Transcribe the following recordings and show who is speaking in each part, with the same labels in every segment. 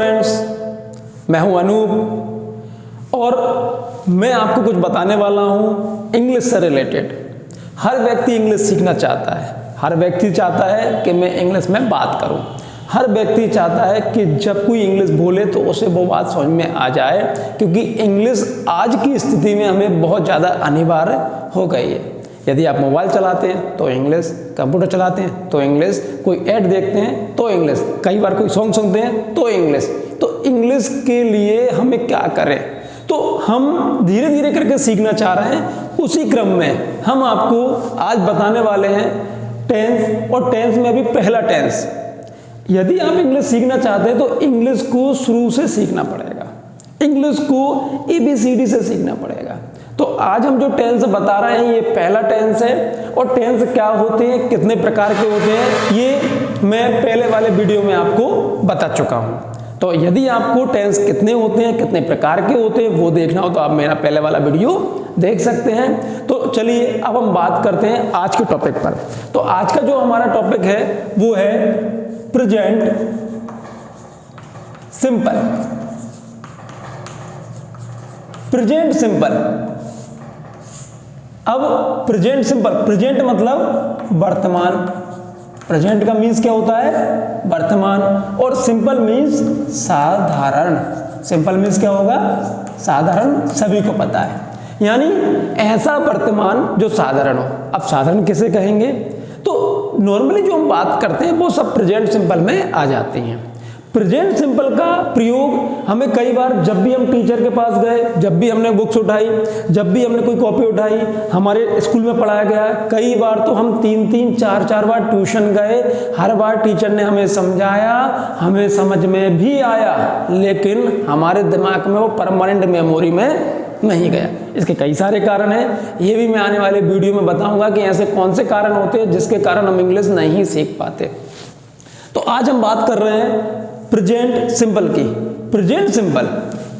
Speaker 1: Friends, मैं हूं अनूप और मैं आपको कुछ बताने वाला हूं इंग्लिश से रिलेटेड। हर व्यक्ति इंग्लिश सीखना चाहता है, हर व्यक्ति चाहता है कि मैं इंग्लिश में बात करूं, हर व्यक्ति चाहता है कि जब कोई इंग्लिश बोले तो उसे वो बात समझ में आ जाए, क्योंकि इंग्लिश आज की स्थिति में हमें बहुत ज़्यादा अनिवार्य हो गई है। यदि आप मोबाइल चलाते हैं तो इंग्लिश, कंप्यूटर चलाते हैं तो इंग्लिश, कोई ऐड देखते हैं तो इंग्लिश, कई बार कोई सॉन्ग सुनते हैं तो इंग्लिश। तो इंग्लिश के लिए हमें क्या करें, तो हम धीरे धीरे करके सीखना चाह रहे हैं। उसी क्रम में हम आपको आज बताने वाले हैं टेंस, और टेंस में अभी पहला टेंस। यदि आप इंग्लिश सीखना चाहते हैं तो इंग्लिश को शुरू से सीखना पड़ेगा, इंग्लिश को ABCD से सीखना पड़ेगा। तो आज हम जो टेंस बता रहे हैं ये पहला टेंस है, और टेंस क्या होते हैं, कितने प्रकार के होते हैं, ये मैं पहले वाले वीडियो में आपको बता चुका हूं। तो यदि आपको टेंस कितने होते हैं, कितने प्रकार के होते हैं वो देखना हो तो आप मेरा पहले वाला वीडियो देख सकते हैं। तो चलिए अब हम बात करते हैं आज के टॉपिक पर। तो आज का जो हमारा टॉपिक है वो है प्रेजेंट सिंपल। Present simple. अब प्रेजेंट सिंपल, प्रेजेंट मतलब वर्तमान, प्रेजेंट का मीन्स क्या होता है, वर्तमान, और सिंपल मीन्स साधारण। सिंपल मीन्स क्या होगा, साधारण, सभी को पता है, यानी ऐसा वर्तमान जो साधारण हो। अब साधारण किसे कहेंगे, तो नॉर्मली जो हम बात करते हैं वो सब प्रेजेंट सिंपल में आ जाती हैं। प्रेजेंट सिंपल का प्रयोग हमें कई बार, जब भी हम टीचर के पास गए, जब भी हमने बुक्स उठाई, जब भी हमने कोई कॉपी उठाई, हमारे स्कूल में पढ़ाया गया, कई बार तो हम 3-3, 4-4 बार ट्यूशन गए, हर बार टीचर ने हमें समझाया, हमें समझ में भी आया, लेकिन हमारे दिमाग में वो परमानेंट मेमोरी में नहीं गया। इसके कई सारे कारण हैं, ये भी मैं आने वाले वीडियो में बताऊंगा कि ऐसे कौन से कारण होते हैं जिसके कारण हम इंग्लिश नहीं सीख पाते। तो आज हम बात कर रहे हैं प्रेजेंट सिंपल की। प्रेजेंट सिंपल,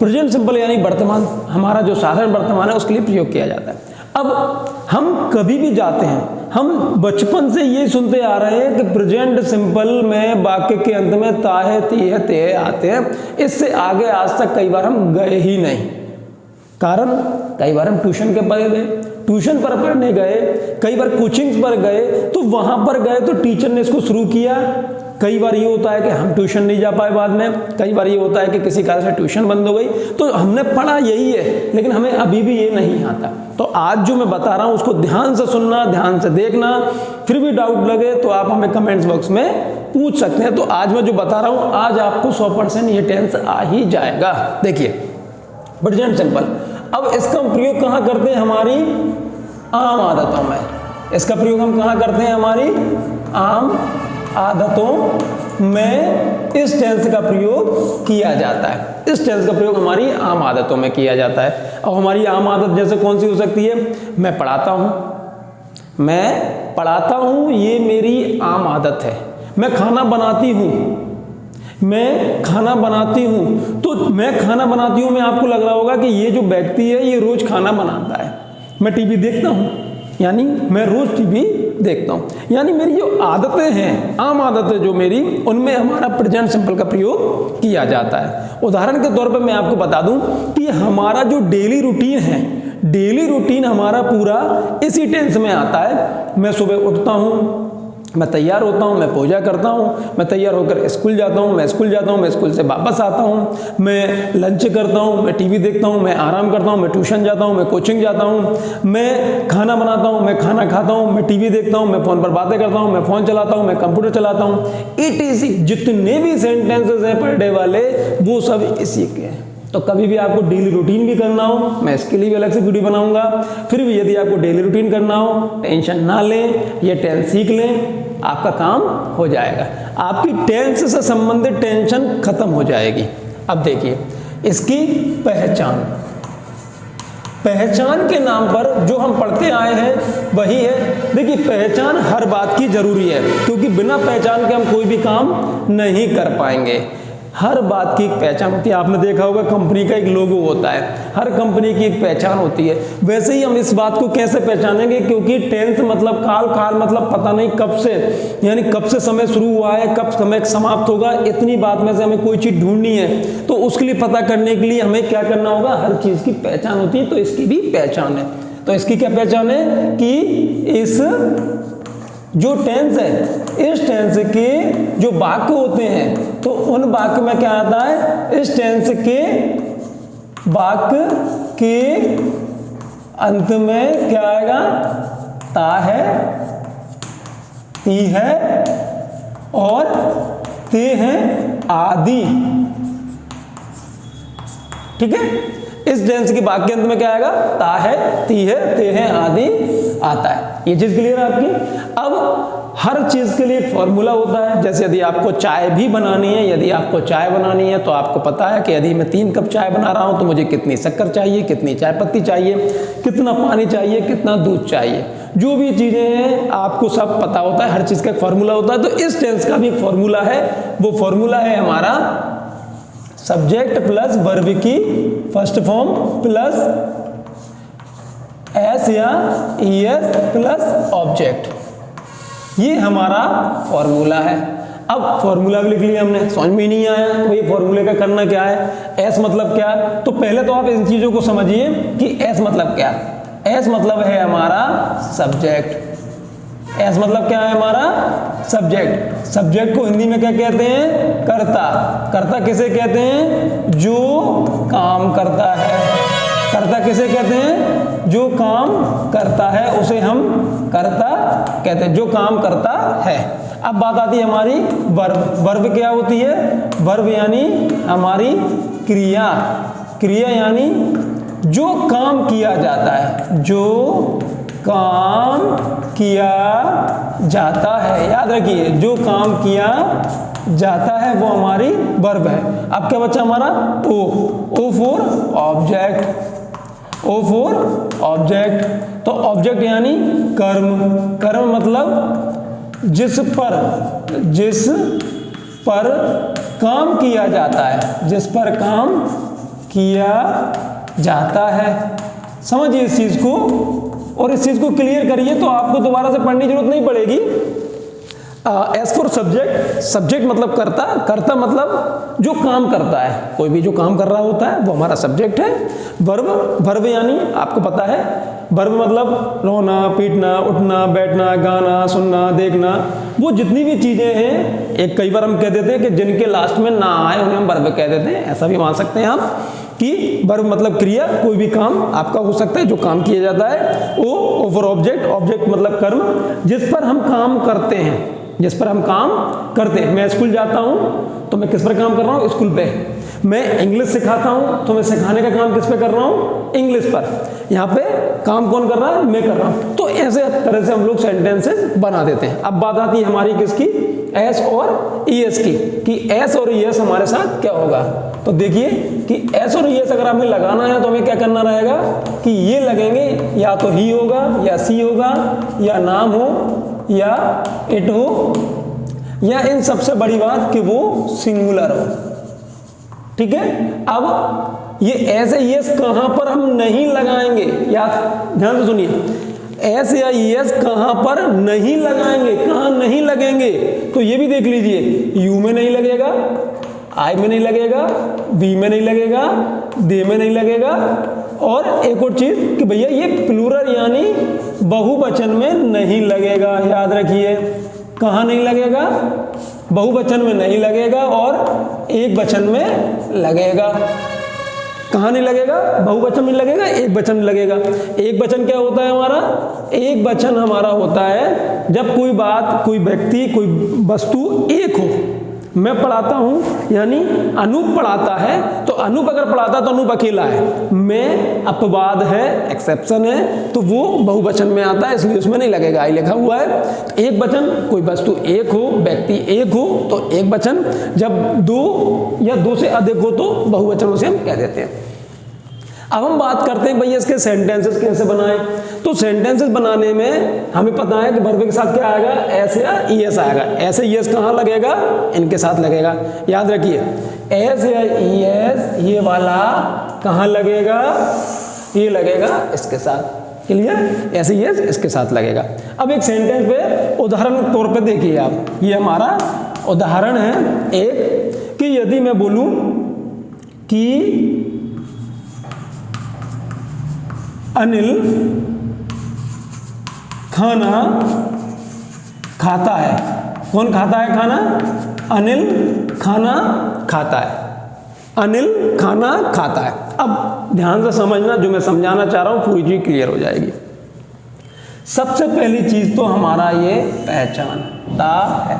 Speaker 1: प्रेजेंट सिंपल यानी वर्तमान, हमारा जो साधारण वर्तमान है उसके लिए प्रयोग किया जाता है। अब हम कभी भी जाते हैं, हम बचपन से ये सुनते आ रहे हैं कि प्रेजेंट सिंपल में वाक्य के अंत में ता है, ती है, ते है आते हैं। इससे आगे आज तक कई बार हम गए ही नहीं। कारण कई बार हम ट्यूशन के पढ़े गए, ट्यूशन पर पढ़ने गए, कई बार कोचिंग्स पर गए, तो वहां पर गए तो टीचर ने इसको शुरू किया। कई बार ये होता है कि हम ट्यूशन नहीं जा पाए बाद में, कई बार ये होता है कि किसी कारण से ट्यूशन बंद हो गई, तो हमने पढ़ा यही है लेकिन हमें अभी भी ये नहीं आता। तो आज जो मैं बता रहा हूँ उसको ध्यान से सुनना, ध्यान से देखना, फिर भी डाउट लगे तो आप हमें कमेंट्स बॉक्स में पूछ सकते हैं। तो आज मैं जो बता रहा हूँ आज आपको 100% ये टेंस आ ही जाएगा। देखिए प्रेजेंट सिंपल, अब इसका प्रयोग कहाँ करते हैं, हमारी आम आदतों में। इसका प्रयोग हम कहाँ करते हैं, हमारी आम आदतों में इस टेंस का प्रयोग किया जाता है। इस टेंस का प्रयोग हमारी आम आदतों में किया जाता है। अब हमारी आम आदत जैसे कौन सी हो सकती है, मैं पढ़ाता हूँ, मैं पढ़ाता हूँ, ये मेरी आम आदत है। मैं खाना बनाती हूँ, मैं खाना बनाती हूँ। तो मैं खाना बनाती हूँ में आपको लग रहा होगा कि ये जो व्यक्ति है ये रोज खाना बनाता है। मैं टीवी देखता हूँ, यानी मैं रोज टीवी देखता हूँ, यानी मेरी जो आदतें हैं, आम आदतें जो मेरी, उनमें हमारा प्रेजेंट सिंपल का प्रयोग किया जाता है। उदाहरण के तौर पर मैं आपको बता दूं कि हमारा जो डेली रूटीन है, डेली रूटीन हमारा पूरा इसी टेंस में आता है। मैं सुबह उठता हूँ, मैं तैयार होता हूँ, मैं पूजा करता हूँ, मैं तैयार होकर स्कूल जाता हूँ, मैं स्कूल जाता हूँ, मैं स्कूल से वापस आता हूँ, मैं लंच करता हूँ, मैं टीवी देखता हूँ, मैं आराम करता हूँ, मैं ट्यूशन जाता हूँ, मैं कोचिंग जाता हूँ, मैं खाना बनाता हूँ, मैं खाना खाता हूँ, मैं टीवी देखता हूँ, मैं फ़ोन पर बातें करता हूँ, मैं फ़ोन चलाता हूँ, मैं कंप्यूटर चलाता हूँ। ETC जितने भी सेंटेंसेस हैं पर डे वाले वो सब इसी के हैं। तो कभी भी आपको डेली रूटीन भी करना हो, मैं इसके लिए भी अलग से वीडियो बनाऊंगा। फिर भी यदि आपको डेली रूटीन करना हो, टेंशन ना लें, ये टेंस सीख लें, आपका काम हो जाएगा। आपकी टेंस से संबंधित टेंशन खत्म हो जाएगी। अब देखिए इसकी पहचान, पहचान के नाम पर जो हम पढ़ते आए हैं वही है। देखिए पहचान हर बात की जरूरी है, क्योंकि बिना पहचान के हम कोई भी काम नहीं कर पाएंगे। हर बात की एक पहचान होती है। आपने देखा होगा कंपनी का एक लोगो होता है, हर कंपनी की एक पहचान होती है। वैसे ही हम इस बात को कैसे पहचानेंगे, क्योंकि टेंस मतलब काल, काल मतलब पता नहीं कब से, यानी कब से समय शुरू हुआ है, कब समय समाप्त होगा, इतनी बात में से हमें कोई चीज ढूंढनी है। तो उसके लिए पता करने के लिए हमें क्या करना होगा, हर चीज की पहचान होती है। तो इसकी भी पहचान है। तो इसकी क्या पहचान है कि इस जो टेंस है, इस टेंस के जो वाक्य होते हैं, तो उन वाक्य में क्या आता है, इस टेंस के वाक्य के अंत में क्या आएगा, ता है, ती है और ते हैं आदि। ठीक है, इस टेंस की वाक्य अंत में क्या आएगा, ता है, ती है, ते हैं आदि आता है। ये चीज क्लियर है आपकी। अब हर चीज के लिए एक फॉर्मूला होता है। जैसे यदि आपको चाय भी बनानी है, यदि आपको चाय बनानी है तो आपको पता है कि यदि मैं 3 कप चाय बना रहा हूं तो मुझे कितनी शक्कर चाहिए, कितनी चाय पत्ती चाहिए, कितना पानी चाहिए, कितना दूध चाहिए, जो भी चीजें हैं आपको सब पता होता है। हर चीज का एक फॉर्मूला होता है। तो इस टेंस का भी एक फॉर्मूला है। वो फॉर्मूला है हमारा सब्जेक्ट प्लस वर्ब की फर्स्ट फॉर्म प्लस एस या ईएस प्लस ऑब्जेक्ट। ये हमारा फॉर्मूला है। अब फॉर्मूला भी लिख लिया हमने, समझ में नहीं आया तो ये फॉर्मूले का करना क्या है, एस मतलब क्या। तो पहले तो आप इन चीजों को समझिए कि एस मतलब क्या। एस मतलब है हमारा सब्जेक्ट। एस मतलब क्या है हमारा सब्जेक्ट। सब्जेक्ट को हिंदी में क्या कहते हैं, कर्ता। कर्ता किसे कहते हैं, जो काम करता है। कर्ता किसे कहते हैं, जो काम करता है उसे हम कर्ता कहते हैं, जो काम करता है। अब बात आती है हमारी वर्ब। वर्ब क्या होती है, वर्ब यानी हमारी क्रिया। क्रिया यानी जो काम किया जाता है, जो काम किया जाता है। याद रखिए, जो काम किया जाता है वो हमारी वर्ब है। अब क्या बचा हमारा O. O for object. O for object. तो ऑब्जेक्ट यानी कर्म। कर्म मतलब जिस पर काम किया जाता है, जिस पर काम किया जाता है। समझिए इस चीज को, और इस चीज को क्लियर करिए तो आपको दोबारा से पढ़ने की जरूरत नहीं पड़ेगी। S for subject. सब्जेक्ट मतलब कर्ता। कर्ता मतलब जो काम करता है, कोई भी जो काम कर रहा होता है वो हमारा सब्जेक्ट है। वर्ब। वर्ब यानी आपको पता है, वर्ब मतलब रोना, पीटना, उठना, बैठना, गाना, सुनना, देखना, वो जितनी भी चीजें हैं। एक कई बार हम कह देते हैं कि जिनके लास्ट में ना आए उन्हें हम वर्ब कह देते हैं, ऐसा भी मान सकते हैं हम कि वर्ब मतलब क्रिया, कोई भी काम आपका हो सकता है जो काम किया जाता है। ओ फॉर ऑब्जेक्ट। ऑब्जेक्ट मतलब कर्म, जिस पर हम काम करते हैं, जिस पर हम काम करते हैं। मैं स्कूल जाता हूं तो मैं किस पर काम कर रहा हूं, स्कूल पे। मैं इंग्लिश सिखाता हूं तो मैं सिखाने का काम किस पे कर रहा हूं, इंग्लिश पर। यहाँ पे काम कौन कर रहा है, मैं कर रहा हूं। तो ऐसे तरह से हम लोग सेंटेंसेस बना देते हैं। अब बात आती है हमारी किसकी, एस और ईएस की, कि एस और ईएस हमारे साथ क्या होगा। तो देखिए कि एस और ईएस अगर हमें लगाना है तो हमें क्या करना रहेगा कि ये लगेंगे, या तो ही होगा, या सी होगा, या नाम हो, या इट हो, या इन सबसे बड़ी बात कि वो सिंगुलर हो। ठीक है। अब ये एस या ईएस कहां पर हम नहीं लगाएंगे, या ध्यान से सुनिए, एस या ईएस कहां पर नहीं लगाएंगे, कहां नहीं लगेंगे, तो ये भी देख लीजिए। यू में नहीं लगेगा, आई में नहीं लगेगा, वी में नहीं लगेगा, दे में नहीं लगेगा, और एक और चीज कि भैया ये प्लूरल यानी बहुवचन में नहीं लगेगा। याद रखिए, कहां नहीं लगेगा, बहुवचन में नहीं लगेगा और एक वचन में लगेगा। कहां नहीं लगेगा, बहुवचन में लगेगा, एक वचन में लगेगा। एक वचन क्या होता है हमारा, एक वचन हमारा होता है जब कोई बात, कोई व्यक्ति, कोई वस्तु एक हो। मैं पढ़ाता हूं यानी अनूप पढ़ाता है, तो अनूप अगर पढ़ाता तो अनूप अकेला है। मैं अपवाद है, एक्सेप्शन है, तो वो बहुवचन में आता है, इसलिए उसमें नहीं लगेगा, आई लिखा हुआ है। एक वचन, कोई वस्तु एक हो, व्यक्ति एक हो तो एक वचन, जब दो या दो से अधिक हो तो बहुवचनों से हम कह देते हैं। अब हम बात करते हैं भैया इसके सेंटेंसेस कैसे बनाएं। तो सेंटेंसेस बनाने में हमें पता है कि वर्ब के साथ क्या आएगा, एस या ईएस आएगा। एस या ईएस कहाँ लगेगा, इनके साथ लगेगा। याद रखिए एस या ईएस ये वाला कहाँ लगेगा, ये लगेगा इसके साथ। क्लियर, ऐसे ईएस इसके साथ लगेगा। अब एक सेंटेंस पे उदाहरण के तौर पे देखिए आप, ये हमारा उदाहरण है एक, कि यदि मैं बोलूं कि अनिल खाना खाता है। कौन खाता है खाना, अनिल खाना खाता है। अनिल खाना खाता है। अब ध्यान से समझना, जो मैं समझाना चाह रहा हूं पूरी चीज क्लियर हो जाएगी। सबसे पहली चीज तो हमारा ये पहचानता है।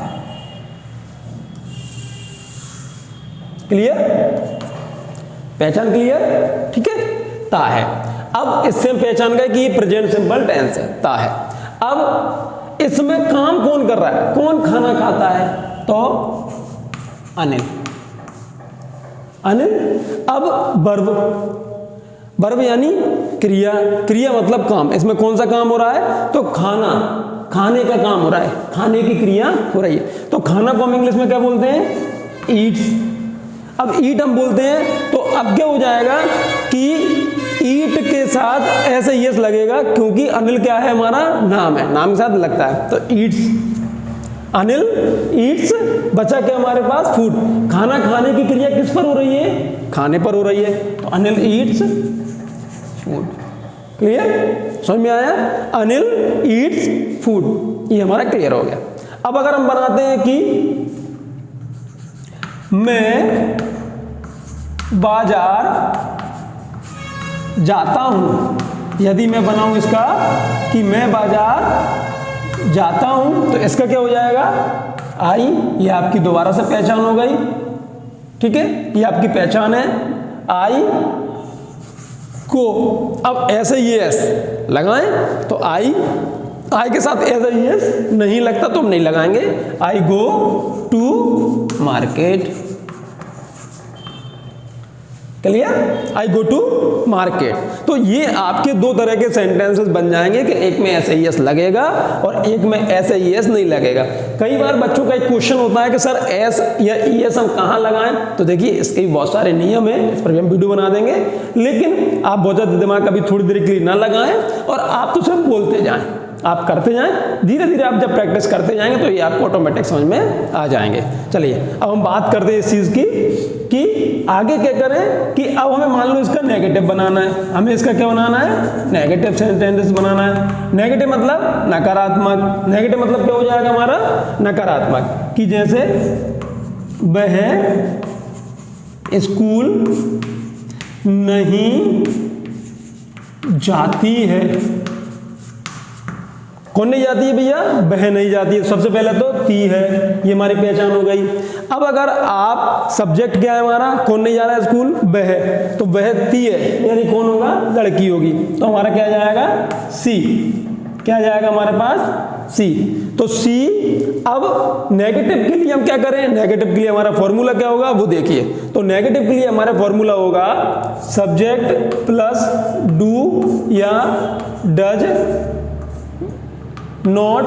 Speaker 1: क्लियर, पहचान क्लियर, ठीक है, ता है। अब इससे हम पहचान गए कि ये प्रेजेंट सिंपल टेंस है, ता है। अब इसमें काम कौन कर रहा है, कौन खाना खाता है, तो अनिल, अनिल। अब वर्ब, वर्ब यानी क्रिया, क्रिया मतलब काम। इसमें कौन सा काम हो रहा है, तो खाना, खाने का काम हो रहा है, खाने की क्रिया हो रही है। तो खाना को हम इंग्लिश में क्या बोलते हैं, ईट्स। अब ईट हम बोलते हैं, तो अब क्या हो जाएगा कि ईट के साथ ऐसे यस लगेगा, क्योंकि अनिल क्या है, हमारा नाम है, नाम के साथ लगता है। तो ईट्स, अनिल ईट्स, बचा क्या हमारे पास, फूड। खाना खाने की क्रिया किस पर हो रही है, खाने पर हो रही है, तो अनिल ईट्स फूड। क्लियर, समझ में आया, अनिल ईट्स फूड, ये हमारा क्लियर हो गया। अब अगर हम बनाते हैं कि मैं बाजार जाता हूं, यदि मैं बनाऊं इसका कि मैं बाजार जाता हूं, तो इसका क्या हो जाएगा, आई। ये आपकी दोबारा से पहचान हो गई, ठीक है, ये आपकी पहचान है, आई को। अब ऐसे यस लगाएं, तो आई, आई के साथ ऐसा यस नहीं लगता तो हम नहीं लगाएंगे। I go to market. Clear, I go to market. तो ये आपके दो तरह के सेंटेंसेस बन जाएंगे कि एक में ऐसे यस लगेगा और एक में ऐसे यस नहीं लगेगा। कई बार बच्चों का एक क्वेश्चन होता है कि सर एस या ईएस हम कहाँ लगाएं, तो देखिए इसके भी बहुत सारे नियम है, इस पर भी हम वीडियो बना देंगे, लेकिन आप बहुत ज़्यादा दिमाग कभी थोड़ी देर के लिए ना लगाएं और आप तो सिर्फ बोलते जाएं, आप करते जाएं, धीरे धीरे आप जब प्रैक्टिस करते जाएंगे तो ये आपको ऑटोमेटिक समझ में आ जाएंगे। चलिए अब हम बात करते हैं इस चीज़ की कि आगे क्या करें, कि अब हमें मान लो इसका नेगेटिव बनाना है, हमें इसका क्या बनाना है, नेगेटिव सेंटेंस बनाना है। नेगेटिव मतलब नकारात्मक, नेगेटिव मतलब क्या हो जाएगा हमारा, नकारात्मक। कि जैसे वह स्कूल नहीं जाती है। कौन नहीं जाती है भैया, वह नहीं जाती है। सबसे पहले तो ती है, ये हमारी पहचान हो गई। अब अगर आप सब्जेक्ट क्या है हमारा, कौन नहीं जा रहा है स्कूल, वह, तो वह ती है, यानी कौन होगा, लड़की होगी, तो हमारा क्या जाएगा, सी। क्या जाएगा हमारे पास, सी। तो सी। अब नेगेटिव के लिए हम क्या करें, नेगेटिव के लिए हमारा फॉर्मूला क्या होगा वो देखिए। तो नेगेटिव के लिए हमारा फॉर्मूला होगा सब्जेक्ट प्लस डू या डज नॉट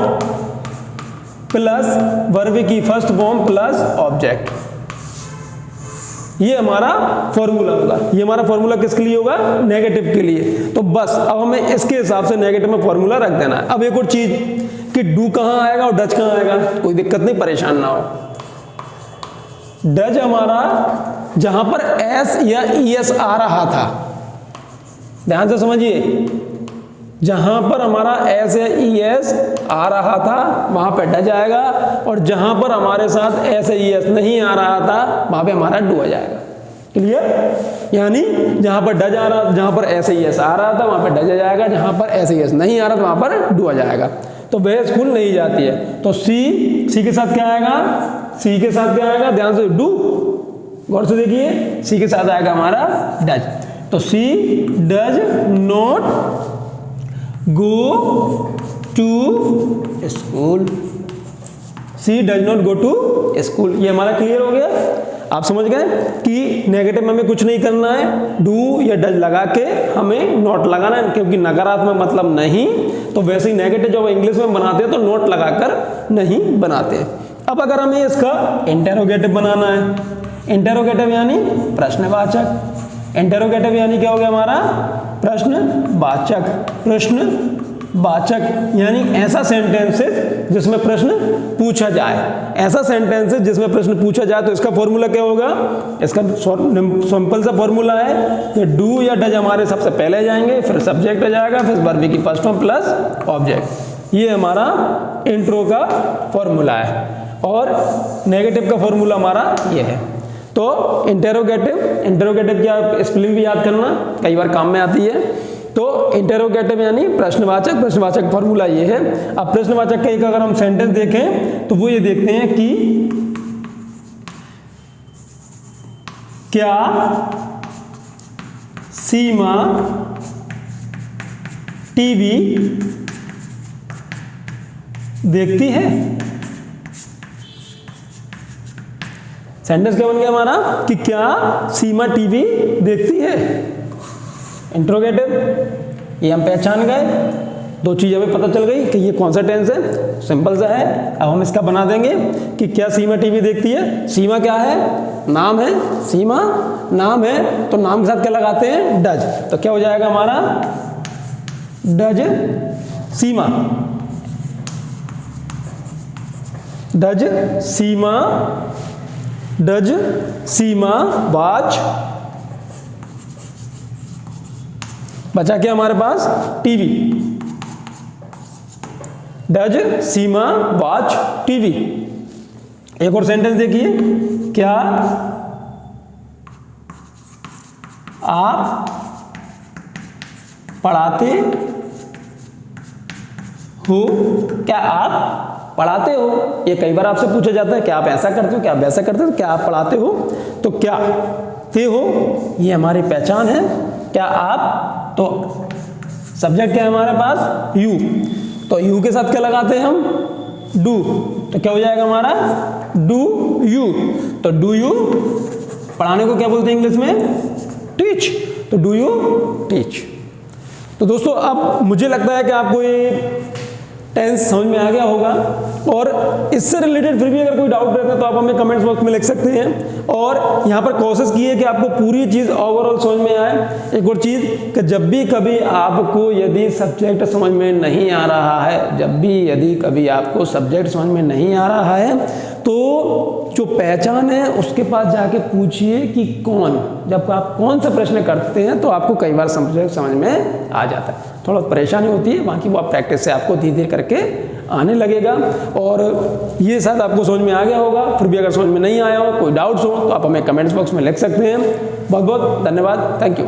Speaker 1: प्लस वर्ब की फर्स्ट फॉर्म प्लस ऑब्जेक्ट। ये हमारा फॉर्मूला होगा। ये हमारा फॉर्मूला किसके लिए होगा, नेगेटिव के लिए। तो बस अब हमें इसके हिसाब से नेगेटिव में फॉर्मूला रख देना है। अब एक और चीज कि डू कहां आएगा और डज कहां आएगा, कोई दिक्कत नहीं, परेशान ना हो। डज हमारा जहां पर एस या ईएस आ रहा था, ध्यान से समझिए, जहां पर हमारा एस या ईएस आ रहा था वहां पे डज आएगा, और जहां पर हमारे साथ एस या ईएस नहीं आ रहा था वहां पे हमारा डू आ जाएगा। क्लियर, यानी जहां पर डज आ रहा, जहां पर एस या ईएस आ रहा था वहां पे डज आ जाएगा, जहां पर एस या ईएस नहीं आ रहा था वहां पर डू आ जाएगा। तो वह स्कूल नहीं जाती है, तो सी, सी के साथ क्या आएगा, सी के साथ क्या आएगा, ध्यान से, डू, गौर से देखिए, सी के साथ आएगा हमारा डज। तो she does not go to school, she does not go to school. ये हमारा क्लियर हो गया। आप समझ गए कि नेगेटिव में हमें कुछ नहीं करना है, डू या डज लगा के हमें नॉट लगाना है, क्योंकि नकारात्मक मतलब नहीं, तो वैसे ही नेगेटिव जब इंग्लिश में बनाते हैं तो नोट लगाकर नहीं बनाते। अब अगर हमें इसका इंटेरोगेटिव बनाना है, इंटेरोगेटिव यानी प्रश्नवाचक, इंटेरोगेटिव यानी क्या हो गया हमारा प्रश्नवाचक, प्रश्नवाचक यानी ऐसा सेंटेंस है जिसमें प्रश्न पूछा जाए, ऐसा सेंटेंस है जिसमें प्रश्न पूछा जाए। तो इसका फॉर्मूला क्या होगा, इसका सिंपल सा फॉर्मूला है कि डू या डज हमारे सबसे पहले जाएंगे, फिर सब्जेक्ट आ जाएगा, फिर वर्ब की फर्स्ट फॉर्म प्लस ऑब्जेक्ट। ये हमारा इंट्रो का फॉर्मूला है और नेगेटिव का फॉर्मूला हमारा ये है। तो इंटेरोगेटिव, इंटेरोगेटिव की स्पेलिंग भी याद करना, कई बार काम में आती है। तो इंटेरोगेटिव यानी प्रश्नवाचक, प्रश्नवाचक फॉर्मूला ये है। अब प्रश्नवाचक का एक अगर हम सेंटेंस देखें तो वो ये देखते हैं कि क्या सीमा टीवी देखती है। सेंटेंस क्या बन गया हमारा कि क्या सीमा टीवी देखती है। इंट्रोगेटिव, ये हम पहचान गए, दो चीज़ हमें पता चल गई कि ये कौन सा टेंस है, सिंपल सा है। अब हम इसका बना देंगे कि क्या सीमा टीवी देखती है। सीमा क्या है, नाम है, सीमा नाम है, तो नाम के साथ क्या लगाते हैं, डज। तो क्या हो जाएगा हमारा does Seema, does Seema, does Seema watch. बचा क्या हमारे पास TV, does Seema watch TV. एक और सेंटेंस देखिए, क्या आप पढ़ाते हो, क्या आप पढ़ाते हो। ये कई बार आपसे पूछा जाता है, क्या आप ऐसा करते हो, क्या आप वैसा करते हो, क्या आप पढ़ाते हो। तो क्या ते हो ये हमारी पहचान है, क्या आप, तो सब्जेक्ट क्या है हमारे पास यू, तो यू के साथ क्या लगाते हैं हम डू, तो क्या हो जाएगा हमारा डू यू। तो डू यू पढ़ाने को क्या बोलते हैं इंग्लिश में, टीच, तो डू यू टीच। तो दोस्तों अब मुझे लगता है कि आपको ये टेंस समझ में आ गया होगा, और इससे रिलेटेड फिर भी अगर कोई डाउट रहता है तो आप हमें कमेंट्स बॉक्स में लिख सकते हैं। और यहाँ पर कोशिश की है कि आपको पूरी चीज़ ओवरऑल समझ में आए। एक और चीज़ कि जब भी कभी आपको यदि सब्जेक्ट समझ में नहीं आ रहा है, जब भी यदि कभी आपको सब्जेक्ट समझ में नहीं आ रहा है, तो जो पहचान है उसके पास जाके पूछिए कि कौन, जब आप कौन सा प्रश्न करते हैं तो आपको कई बार सब्जेक्ट समझ में आ जाता है। थोड़ा परेशानी होती है, बाकी वो आप प्रैक्टिस से आपको धीरे धीरे करके आने लगेगा। और ये शायद आपको समझ में आ गया होगा। फिर भी अगर समझ में नहीं आया हो, कोई डाउट्स हो, तो आप हमें कमेंट्स बॉक्स में लिख सकते हैं। बहुत बहुत धन्यवाद, थैंक यू।